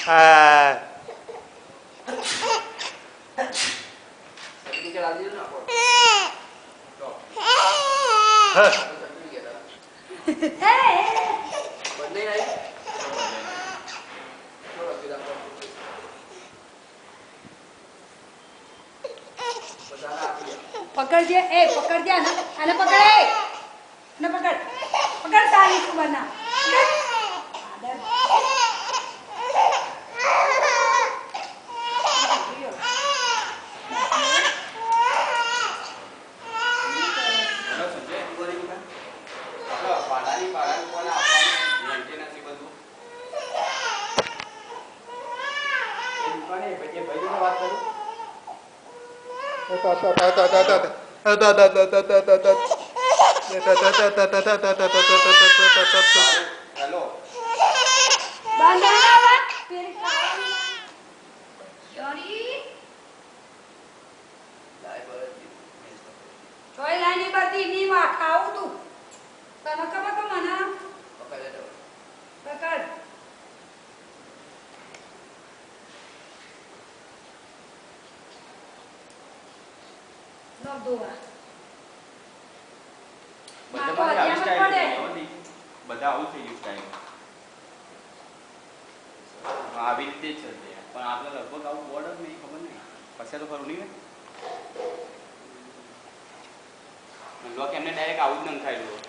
હા પકડજે એ પકડજે આને પકડે ને પકડ પકડ તારી સુબરના બધા આવું થઈ ગયું સ્ટાઈલ આવી રીતે જ છે પણ આપણે લગભગ આવું બોર્ડ જ નહીં ખબર નહીં પછી તો ખરું નહીં ને લોક એમને ડાયરેક્ટ આવું જ ન થાય